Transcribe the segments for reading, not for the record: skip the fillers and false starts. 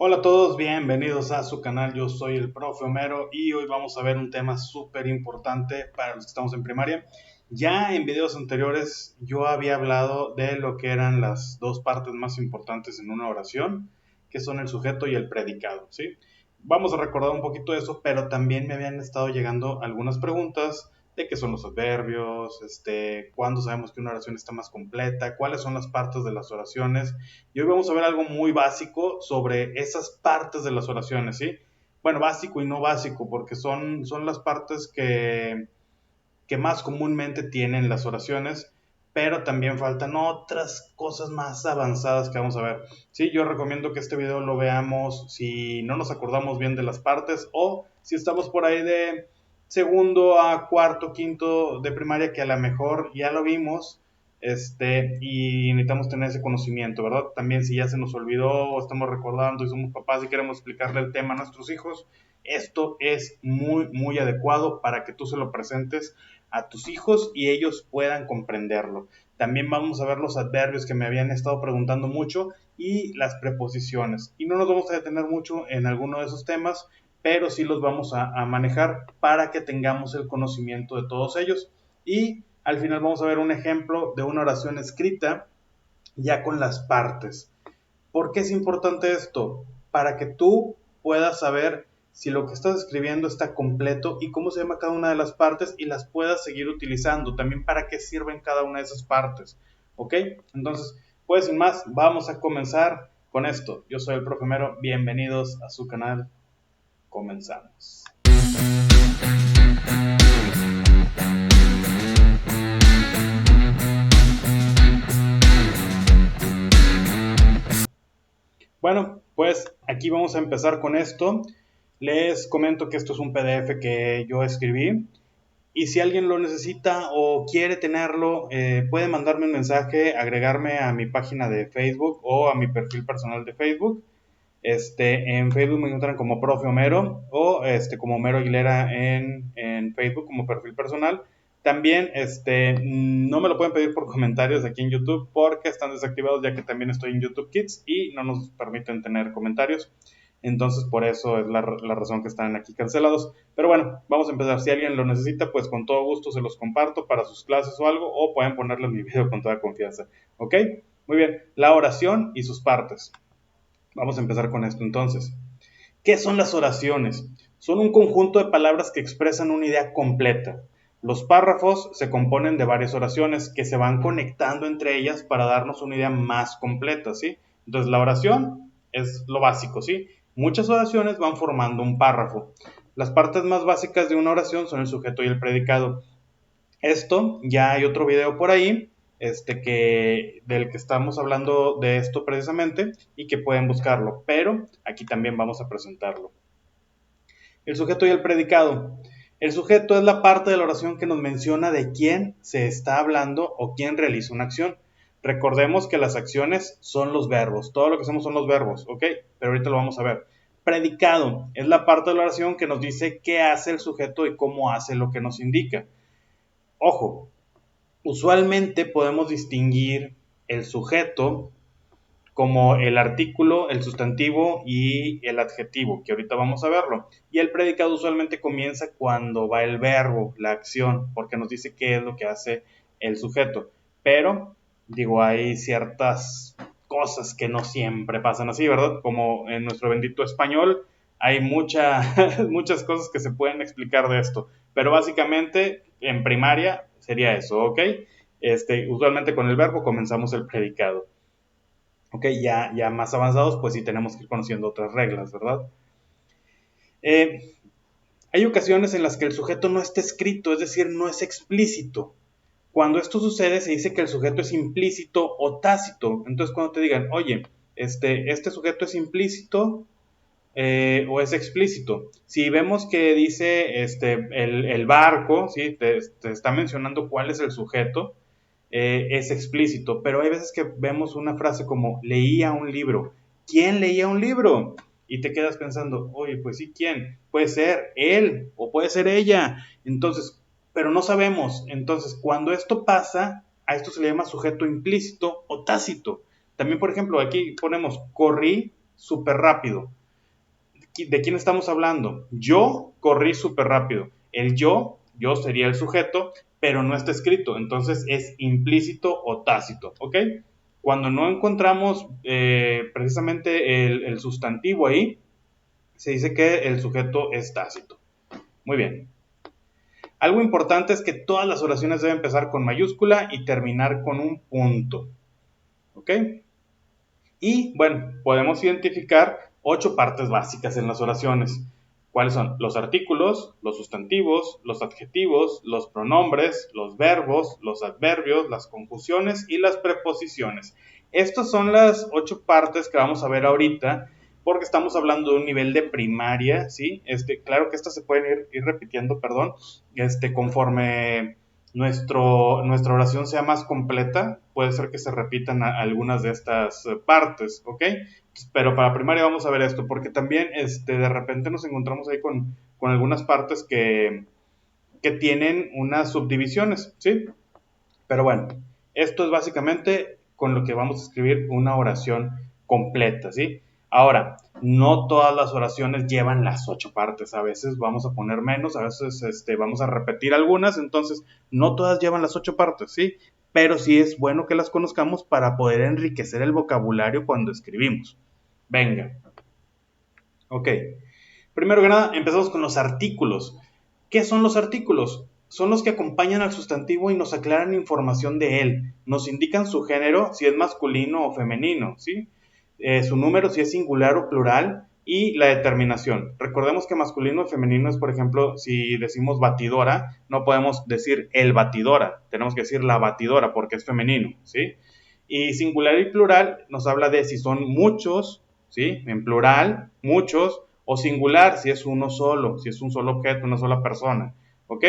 Hola a todos, bienvenidos a su canal. Yo soy el profe Homero y hoy vamos a ver un tema súper importante para los que estamos en primaria. Ya en videos anteriores yo había hablado de lo que eran las dos partes más importantes en una oración, que son el sujeto y el predicado, ¿sí? Vamos a recordar un poquito de eso, pero también me habían estado llegando algunas preguntas de qué son los adverbios, cuándo sabemos que una oración está más completa, cuáles son las partes de las oraciones. Y hoy vamos a ver algo muy básico sobre esas partes de las oraciones, ¿sí? Bueno, básico y no básico, porque son las partes que más comúnmente tienen las oraciones, pero también faltan otras cosas más avanzadas que vamos a ver. Sí, yo recomiendo que este video lo veamos si no nos acordamos bien de las partes o si estamos por ahí de segundo a cuarto, quinto de primaria, que a lo mejor ya lo vimos, y necesitamos tener ese conocimiento, ¿verdad? También si ya se nos olvidó o estamos recordando y somos papás y queremos explicarle el tema a nuestros hijos, esto es muy, muy adecuado para que tú se lo presentes a tus hijos y ellos puedan comprenderlo. También vamos a ver los adverbios que me habían estado preguntando mucho y las preposiciones. Y no nos vamos a detener mucho en alguno de esos temas, pero sí los vamos a manejar para que tengamos el conocimiento de todos ellos. Y al final vamos a ver un ejemplo de una oración escrita ya con las partes. ¿Por qué es importante esto? Para que tú puedas saber si lo que estás escribiendo está completo y cómo se llama cada una de las partes y las puedas seguir utilizando. También para qué sirven cada una de esas partes. ¿Ok? Entonces, pues sin más, vamos a comenzar con esto. Yo soy el profe Mero. Bienvenidos a su canal. Comenzamos. Bueno, pues aquí vamos a empezar con esto. Les comento que esto es un PDF que yo escribí y si alguien lo necesita o quiere tenerlo, puede mandarme un mensaje, agregarme a mi página de Facebook o a mi perfil personal de Facebook. En Facebook me encuentran como Profe Homero o como Homero Aguilera en Facebook como perfil personal. También no me lo pueden pedir por comentarios aquí en YouTube porque están desactivados ya que también estoy en YouTube Kids y no nos permiten tener comentarios. Entonces por eso es la razón que están aquí cancelados. Pero bueno, vamos a empezar. Si alguien lo necesita, pues con todo gusto se los comparto para sus clases o algo o pueden ponerlo en mi video con toda confianza. ¿Ok? Muy bien. La oración y sus partes. Vamos a empezar con esto entonces. ¿Qué son las oraciones? Son un conjunto de palabras que expresan una idea completa. Los párrafos se componen de varias oraciones que se van conectando entre ellas para darnos una idea más completa, ¿sí? Entonces la oración es lo básico, ¿sí? Muchas oraciones van formando un párrafo. Las partes más básicas de una oración son el sujeto y el predicado. Esto, ya hay otro video por ahí, del que estamos hablando de esto precisamente y que pueden buscarlo, pero aquí también vamos a presentarlo. El sujeto y el predicado. El sujeto es la parte de la oración que nos menciona de quién se está hablando o quién realiza una acción. Recordemos que las acciones son los verbos, todo lo que hacemos son los verbos, ¿ok? Pero ahorita lo vamos a ver. Predicado es la parte de la oración que nos dice qué hace el sujeto y cómo hace lo que nos indica. Ojo, usualmente podemos distinguir el sujeto como el artículo, el sustantivo y el adjetivo, que ahorita vamos a verlo. Y el predicado usualmente comienza cuando va el verbo, la acción, porque nos dice qué es lo que hace el sujeto. Pero, digo, hay ciertas cosas que no siempre pasan así, ¿verdad? Como en nuestro bendito español hay muchas cosas que se pueden explicar de esto. Pero básicamente, en primaria sería eso, ¿ok? Usualmente con el verbo comenzamos el predicado. Ok, ya más avanzados, pues sí tenemos que ir conociendo otras reglas, ¿verdad? Eh, Hay ocasiones en las que el sujeto no está escrito, es decir, no es explícito. Cuando esto sucede, se dice que el sujeto es implícito o tácito. Entonces, cuando te digan, oye, este sujeto es implícito o es explícito. Si vemos que dice el barco, ¿sí? Te está mencionando cuál es el sujeto, es explícito, pero hay veces que vemos una frase como leía un libro. ¿Quién leía un libro? Y te quedas pensando, oye, pues sí, ¿quién? Puede ser él o puede ser ella. Entonces, pero no sabemos. Entonces, cuando esto pasa, a esto se le llama sujeto implícito o tácito. También, por ejemplo, aquí ponemos corrí súper rápido. ¿De quién estamos hablando? Yo corrí súper rápido. El yo sería el sujeto, pero no está escrito, entonces es implícito o tácito, ¿ok? Cuando no encontramos precisamente el sustantivo ahí, se dice que el sujeto es tácito. Muy bien. Algo importante es que todas las oraciones deben empezar con mayúscula y terminar con un punto, ¿ok? Y bueno, podemos identificar 8 partes básicas en las oraciones. ¿Cuáles son? Los artículos, los sustantivos, los adjetivos, los pronombres, los verbos, los adverbios, las conjunciones y las preposiciones. Estas son las 8 partes que vamos a ver ahorita porque estamos hablando de un nivel de primaria, ¿sí? Claro que estas se pueden ir repitiendo, perdón, conforme nuestra oración sea más completa, puede ser que se repitan algunas de estas partes, ¿ok? Pero para primaria vamos a ver esto, porque también de repente nos encontramos ahí con algunas partes que tienen unas subdivisiones, ¿sí? Pero bueno, esto es básicamente con lo que vamos a escribir una oración completa, ¿sí? Ahora, no todas las oraciones llevan las 8 partes, a veces vamos a poner menos, a veces vamos a repetir algunas, entonces no todas llevan las 8 partes, ¿sí? Pero sí es bueno que las conozcamos para poder enriquecer el vocabulario cuando escribimos. Venga. Ok. Primero que nada, empezamos con los artículos. ¿Qué son los artículos? Son los que acompañan al sustantivo y nos aclaran información de él. Nos indican su género, si es masculino o femenino, ¿sí? Su número, si es singular o plural, y la determinación. Recordemos que masculino o femenino es, por ejemplo, si decimos batidora, no podemos decir el batidora, tenemos que decir la batidora porque es femenino, ¿sí? Y singular y plural nos habla de si son muchos, ¿sí? En plural, muchos, o singular, si es uno solo, si es un solo objeto, una sola persona, ¿ok?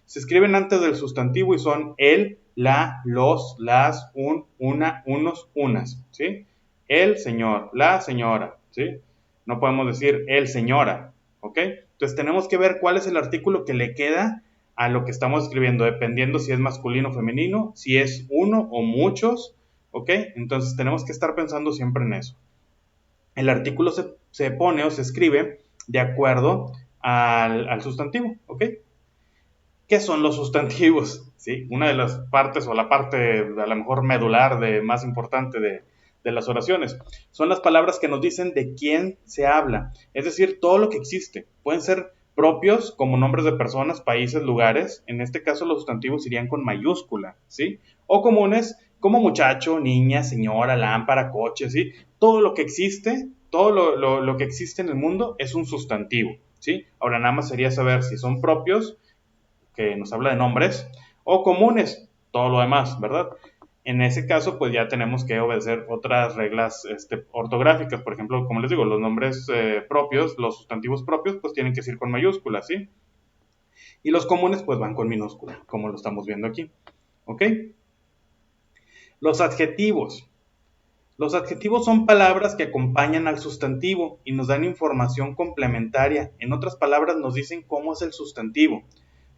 Se escriben antes del sustantivo y son el, la, los, las, un, una, unos, unas, ¿sí? El señor, la señora, ¿sí? No podemos decir el señora, ¿ok? Entonces tenemos que ver cuál es el artículo que le queda a lo que estamos escribiendo, dependiendo si es masculino o femenino, si es uno o muchos, ¿ok? Entonces tenemos que estar pensando siempre en eso. El artículo se pone o se escribe de acuerdo al sustantivo, ¿ok? ¿Qué son los sustantivos? ¿Sí? Una de las partes o la parte a lo mejor medular más importante de las oraciones son las palabras que nos dicen de quién se habla, es decir, todo lo que existe. Pueden ser propios como nombres de personas, países, lugares. En este caso los sustantivos irían con mayúscula, ¿sí? O comunes como muchacho, niña, señora, lámpara, coche, ¿sí? Todo lo que existe, todo lo que existe en el mundo es un sustantivo, ¿sí? Ahora nada más sería saber si son propios, que nos habla de nombres, o comunes, todo lo demás, ¿verdad? En ese caso, pues ya tenemos que obedecer otras reglas ortográficas. Por ejemplo, como les digo, los nombres propios, los sustantivos propios, pues tienen que ser con mayúsculas, ¿sí? Y los comunes, pues van con minúscula, como lo estamos viendo aquí, ¿ok? Los adjetivos. Los adjetivos son palabras que acompañan al sustantivo y nos dan información complementaria. En otras palabras, nos dicen cómo es el sustantivo.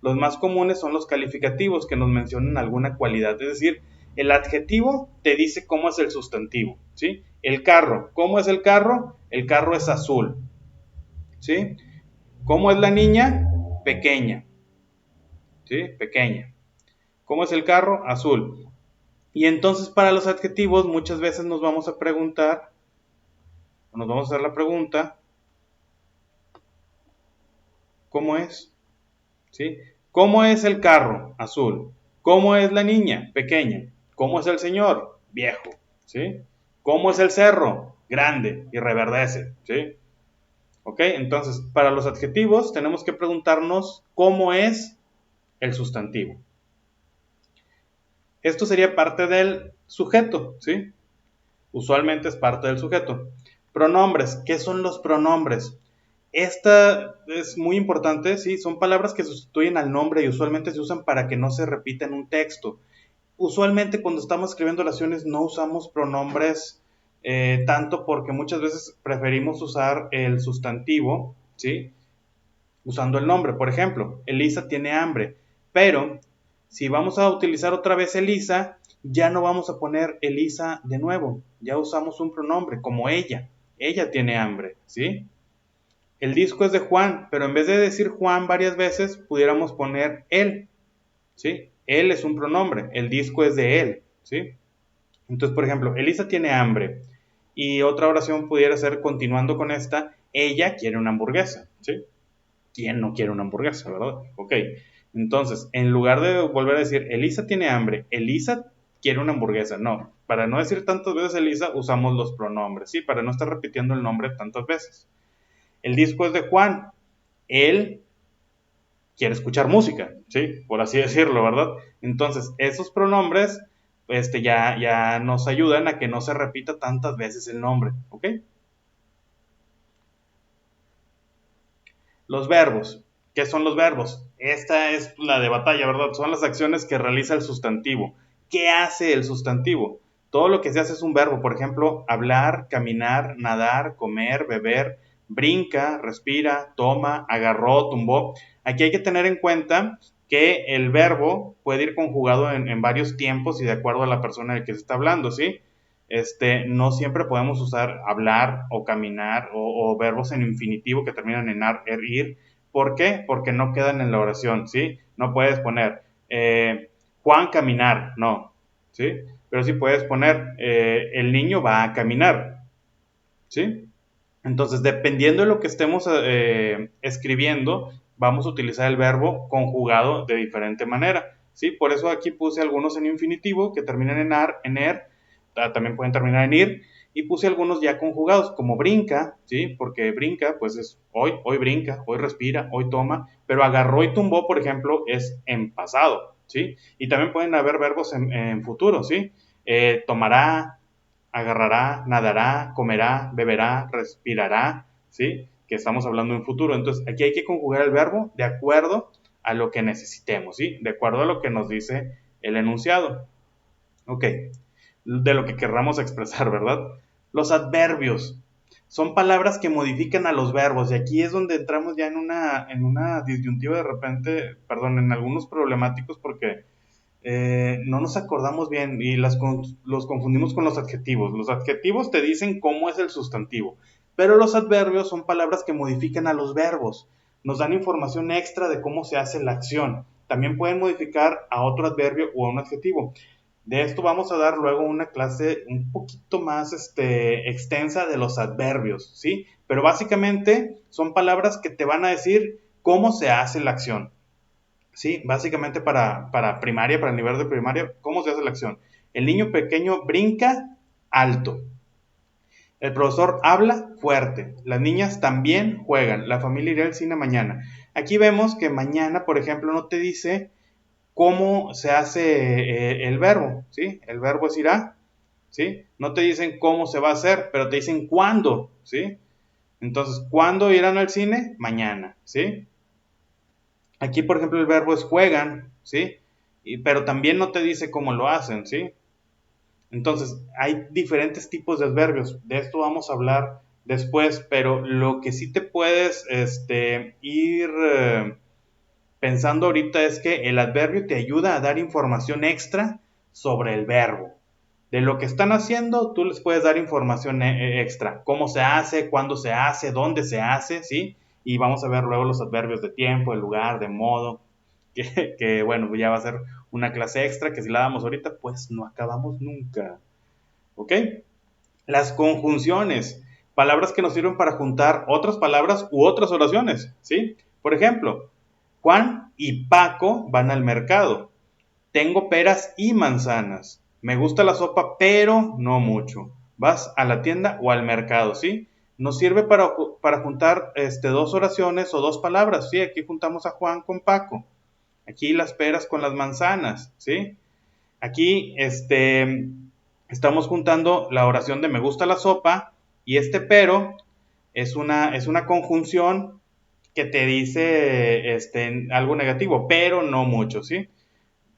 Los más comunes son los calificativos que nos mencionan alguna cualidad, es decir, el adjetivo te dice cómo es el sustantivo, ¿sí? El carro, ¿cómo es el carro? El carro es azul, ¿sí? ¿Cómo es la niña? Pequeña, ¿sí? Pequeña. ¿Cómo es el carro? Azul. Y entonces para los adjetivos muchas veces nos vamos a preguntar, nos vamos a hacer la pregunta, ¿cómo es? ¿Sí? ¿Cómo es el carro? Azul. ¿Cómo es la niña? Pequeña. ¿Cómo es el señor? Viejo. ¿Sí? ¿Cómo es el cerro? Grande y reverdece. ¿Sí? ¿Ok? Entonces, para los adjetivos tenemos que preguntarnos cómo es el sustantivo. Esto sería parte del sujeto, ¿sí? Usualmente es parte del sujeto. Pronombres. ¿Qué son los pronombres? Esta es muy importante, sí, son palabras que sustituyen al nombre y usualmente se usan para que no se repita en un texto. Usualmente cuando estamos escribiendo oraciones no usamos pronombres tanto porque muchas veces preferimos usar el sustantivo, ¿sí? Usando el nombre. Por ejemplo, Elisa tiene hambre, pero si vamos a utilizar otra vez Elisa, ya no vamos a poner Elisa de nuevo, ya usamos un pronombre como ella. ella tiene hambre, ¿sí? El disco es de Juan, pero en vez de decir Juan varias veces, pudiéramos poner él, ¿sí? Él es un pronombre, el disco es de él, ¿sí? Entonces, por ejemplo, Elisa tiene hambre. Y otra oración pudiera ser, continuando con esta, ella quiere una hamburguesa, ¿sí? ¿Quién no quiere una hamburguesa, verdad? Ok. Entonces, en lugar de volver a decir, Elisa tiene hambre, Elisa quiere una hamburguesa. No, para no decir tantas veces Elisa, usamos los pronombres, ¿sí? Para no estar repitiendo el nombre tantas veces. El disco es de Juan. Él quiere escuchar música, ¿sí? Por así decirlo, ¿verdad? Entonces, esos pronombres ya nos ayudan a que no se repita tantas veces el nombre, ¿ok? Los verbos. ¿Qué son los verbos? Esta es la de batalla, ¿verdad? Son las acciones que realiza el sustantivo. ¿Qué hace el sustantivo? Todo lo que se hace es un verbo. Por ejemplo, hablar, caminar, nadar, comer, beber, brinca, respira, toma, agarró, tumbó. Aquí hay que tener en cuenta que el verbo puede ir conjugado en varios tiempos y de acuerdo a la persona de que se está hablando, ¿sí? No siempre podemos usar hablar o caminar o verbos en infinitivo que terminan en ar, er, ir. ¿Por qué? Porque no quedan en la oración, ¿sí? No puedes poner Juan caminar, no, ¿sí? Pero sí puedes poner el niño va a caminar, ¿sí? Entonces, dependiendo de lo que estemos escribiendo, vamos a utilizar el verbo conjugado de diferente manera, ¿sí? Por eso aquí puse algunos en infinitivo que terminan en ar, en er, también pueden terminar en ir, y puse algunos ya conjugados, como brinca, ¿sí? Porque brinca, pues es hoy brinca, hoy respira, hoy toma, pero agarró y tumbó, por ejemplo, es en pasado, ¿sí? Y también pueden haber verbos en futuro, ¿sí? Tomará, agarrará, nadará, comerá, beberá, respirará, ¿sí? Que estamos hablando en futuro. Entonces, aquí hay que conjugar el verbo de acuerdo a lo que necesitemos, ¿sí? De acuerdo a lo que nos dice el enunciado. Ok, de lo que querramos expresar, ¿verdad? Los adverbios son palabras que modifican a los verbos y aquí es donde entramos ya en una disyuntiva de repente, perdón, en algunos problemáticos porque no nos acordamos bien y los confundimos con los adjetivos. Los adjetivos te dicen cómo es el sustantivo, pero los adverbios son palabras que modifican a los verbos, nos dan información extra de cómo se hace la acción. También pueden modificar a otro adverbio o a un adjetivo. De esto vamos a dar luego una clase un poquito más extensa de los adverbios, ¿sí? Pero básicamente son palabras que te van a decir cómo se hace la acción. Sí, básicamente para primaria, para el nivel de primaria, ¿cómo se hace la acción? El niño pequeño brinca alto. El profesor habla fuerte. Las niñas también juegan. La familia irá al cine mañana. Aquí vemos que mañana, por ejemplo, no te dice cómo se hace el verbo, ¿sí? El verbo es irá, ¿sí? No te dicen cómo se va a hacer, pero te dicen cuándo, ¿sí? Entonces, ¿cuándo irán al cine? Mañana, ¿sí? Aquí, por ejemplo, el verbo es juegan, ¿sí? Pero también no te dice cómo lo hacen, ¿sí? Entonces, hay diferentes tipos de adverbios. De esto vamos a hablar después, pero lo que sí te puedes ir pensando ahorita es que el adverbio te ayuda a dar información extra sobre el verbo. De lo que están haciendo, tú les puedes dar información extra. Cómo se hace, cuándo se hace, dónde se hace, ¿sí? Y vamos a ver luego los adverbios de tiempo, de lugar, de modo, que bueno, ya va a ser una clase extra que si la damos ahorita, pues no acabamos nunca. ¿Ok? Las conjunciones, palabras que nos sirven para juntar otras palabras u otras oraciones, ¿sí? Por ejemplo, Juan y Paco van al mercado. Tengo peras y manzanas. Me gusta la sopa, pero no mucho. Vas a la tienda o al mercado, ¿sí? Nos sirve para juntar dos oraciones o dos palabras, ¿sí? Aquí juntamos a Juan con Paco. Aquí las peras con las manzanas, ¿sí? Aquí estamos juntando la oración de me gusta la sopa y pero es una conjunción que te dice algo negativo, pero no mucho, ¿sí?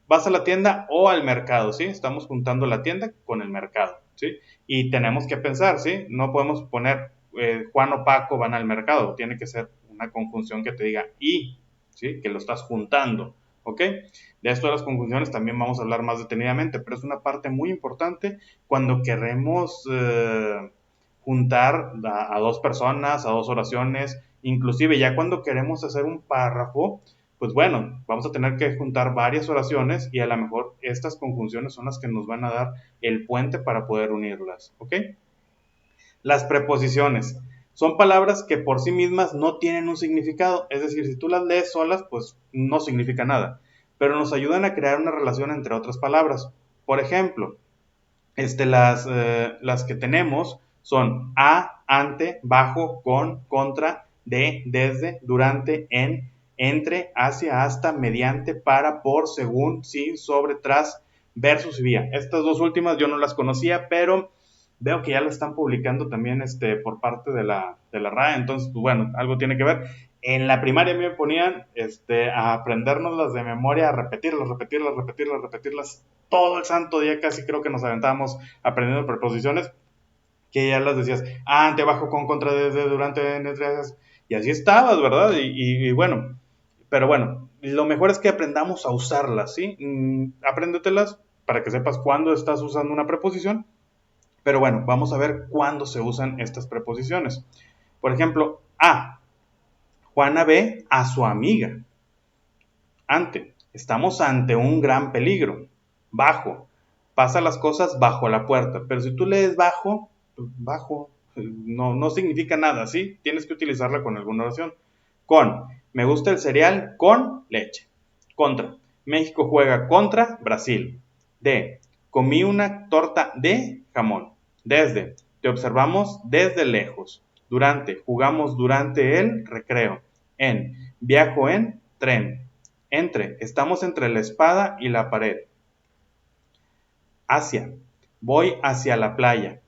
Vas a la tienda o al mercado, ¿sí? Estamos juntando la tienda con el mercado, ¿sí? Y tenemos que pensar, ¿sí? No podemos poner Juan o Paco van al mercado, tiene que ser una conjunción que te diga y, ¿sí? Que lo estás juntando, ¿ok? De esto de las conjunciones también vamos a hablar más detenidamente, pero es una parte muy importante cuando queremos juntar a dos personas, a dos oraciones, inclusive ya cuando queremos hacer un párrafo, pues bueno, vamos a tener que juntar varias oraciones y a lo mejor estas conjunciones son las que nos van a dar el puente para poder unirlas, ¿ok? Las preposiciones son palabras que por sí mismas no tienen un significado, es decir, si tú las lees solas, pues no significa nada, pero nos ayudan a crear una relación entre otras palabras. Por ejemplo, las que tenemos son a, ante, bajo, con, contra, de, desde, durante, en, entre, hacia, hasta, mediante, para, por, según, sin, sobre, tras, versus y vía. Estas dos últimas yo no las conocía, pero veo que ya lo están publicando también por parte de la RAE, entonces, pues, bueno, algo tiene que ver. En la primaria me ponían a aprendérnoslas de memoria, a repetirlas todo el santo día, casi creo que nos aventábamos aprendiendo preposiciones, que ya las decías, ante, bajo, con, contra, desde, durante, entre, y así estabas, ¿verdad? Y bueno, pero bueno, lo mejor es que aprendamos a usarlas, ¿sí? Apréndetelas para que sepas cuándo estás usando una preposición, pero bueno, vamos a ver cuándo se usan estas preposiciones. Por ejemplo, a, Juana ve a su amiga. Ante, estamos ante un gran peligro. Bajo, pasa las cosas bajo la puerta. Pero si tú lees bajo, pues bajo, no significa nada, ¿sí? Tienes que utilizarla con alguna oración. Con, me gusta el cereal con leche. Contra, México juega contra Brasil. De, comí una torta de jamón. Desde, te observamos desde lejos. Durante, jugamos durante el recreo. En, viajo en tren. Entre, estamos entre la espada y la pared. Hacia, voy hacia la playa.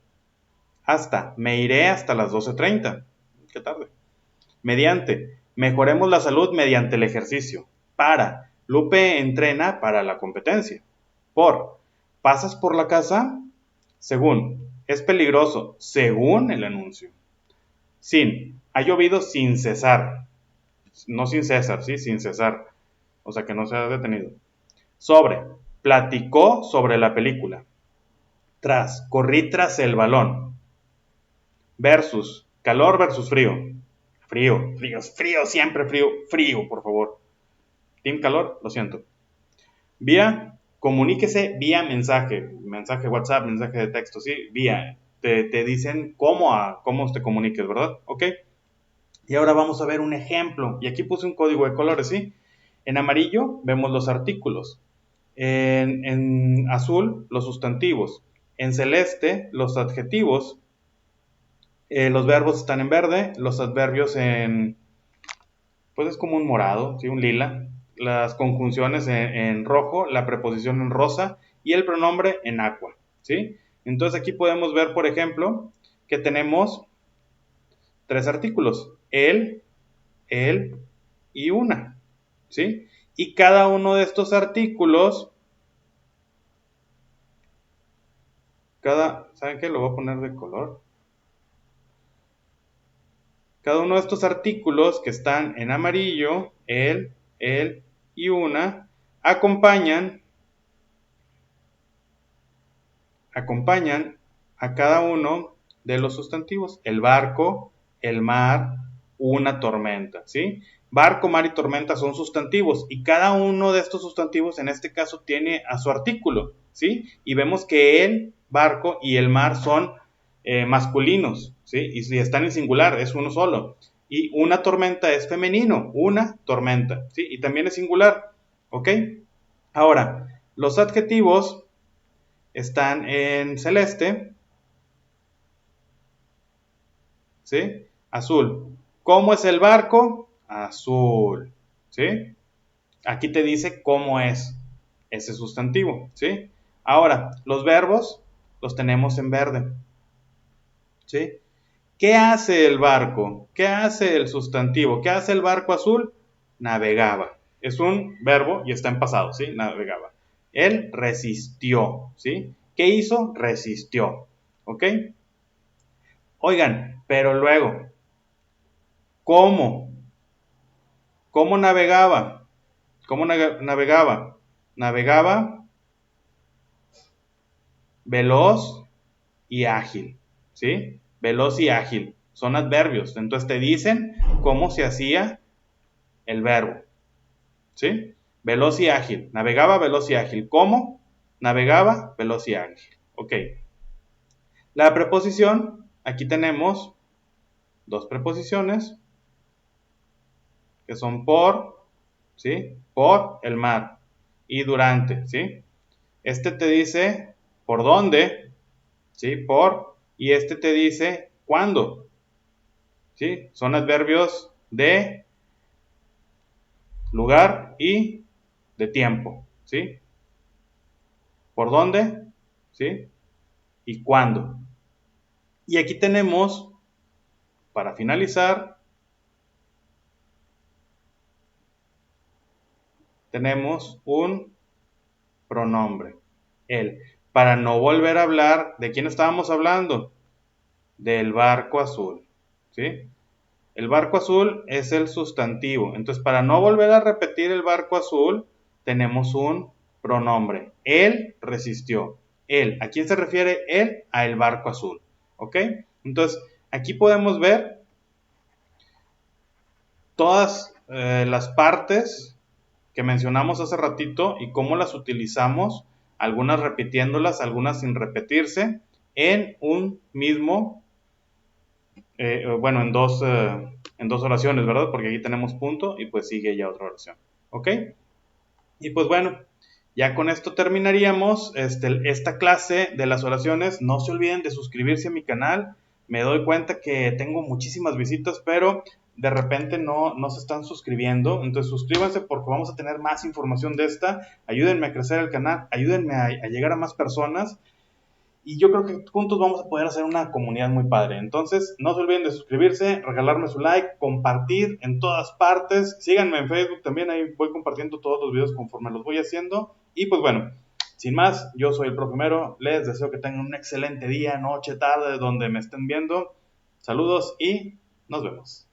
Hasta, me iré hasta las 12:30. Qué tarde. Mediante, mejoremos la salud mediante el ejercicio. Para, Lupe entrena para la competencia. Por, ¿pasas por la casa? Según, es peligroso, según el anuncio. Sin, ha llovido sin cesar. No sin César, sí, sin cesar. O sea que no se ha detenido. Sobre, platicó sobre la película. Tras, corrí tras el balón. Versus, calor versus frío. Frío, siempre frío, por favor. Team calor, lo siento. Vía, comuníquese vía mensaje WhatsApp, mensaje de texto, sí, vía. Te dicen cómo te comuniques, ¿verdad? Ok. Y ahora vamos a ver un ejemplo. Y aquí puse un código de colores, ¿sí? En amarillo vemos los artículos. En azul, los sustantivos. En celeste, los adjetivos. Los verbos están en verde. Los adverbios pues es como un morado, ¿sí? Un lila. Las conjunciones en rojo. La preposición en rosa. Y el pronombre en aqua, ¿sí? Entonces aquí podemos ver, por ejemplo, que tenemos tres artículos. El y una, ¿sí? Y cada uno de estos artículos, ¿saben qué? Lo voy a poner de color. Cada uno de estos artículos que están en amarillo, el y una, acompañan a cada uno de los sustantivos. El barco, el mar, una tormenta, ¿sí? Barco, mar y tormenta son sustantivos y cada uno de estos sustantivos en este caso tiene a su artículo, ¿sí? Y vemos que el barco y el mar son masculinos, ¿sí? Y si están en singular, es uno solo. Y una tormenta es femenino, una tormenta, ¿sí? Y también es singular, ¿ok? Ahora, los adjetivos están en celeste, ¿sí? Azul. ¿Cómo es el barco? Azul, ¿sí? Aquí te dice cómo es ese sustantivo, ¿sí? Ahora, los verbos los tenemos en verde, ¿sí? ¿Qué hace el barco? ¿Qué hace el sustantivo? ¿Qué hace el barco azul? Navegaba. Es un verbo y está en pasado, ¿sí? Navegaba. Él resistió, ¿sí? ¿Qué hizo? Resistió, ¿ok? Oigan, pero luego, ¿cómo? ¿Cómo navegaba? ¿Cómo navegaba? Navegaba veloz y ágil, ¿sí? veloz y ágil. Son adverbios. Entonces te dicen cómo se hacía el verbo. ¿Sí? Veloz y ágil. Navegaba veloz y ágil. ¿Cómo? Navegaba veloz y ágil. Ok. La preposición, aquí tenemos dos preposiciones que son por, ¿sí? Por el mar y durante, ¿sí? Este te dice por dónde, ¿sí? Por, y este te dice cuándo, ¿sí? Son adverbios de lugar y de tiempo, ¿sí? ¿Por dónde? ¿Sí? ¿Y cuándo? Y aquí tenemos, para finalizar, tenemos un pronombre, él. Para no volver a hablar, ¿de quién estábamos hablando? Del barco azul, ¿sí? El barco azul es el sustantivo. Entonces, para no volver a repetir el barco azul, tenemos un pronombre. Él resistió. Él. ¿A quién se refiere él? A el barco azul. ¿Ok? Entonces, aquí podemos ver todas las partes que mencionamos hace ratito y cómo las utilizamos, algunas repitiéndolas, algunas sin repetirse, en un mismo, bueno, en dos oraciones, ¿verdad? Porque aquí tenemos punto y pues sigue ya otra oración, ¿ok? Y pues bueno, ya con esto terminaríamos esta clase de las oraciones. No se olviden de suscribirse a mi canal. Me doy cuenta que tengo muchísimas visitas, pero de repente no se están suscribiendo. Entonces suscríbanse porque vamos a tener más información de esta. Ayúdenme a crecer el canal, ayúdenme a llegar a más personas. Y yo creo que juntos vamos a poder hacer una comunidad muy padre. Entonces, no se olviden de suscribirse, regalarme su like, compartir en todas partes. Síganme en Facebook también, ahí voy compartiendo todos los videos conforme los voy haciendo. Y pues bueno, sin más, yo soy el Profe Mero. Les deseo que tengan un excelente día, noche, tarde, donde me estén viendo. Saludos y nos vemos.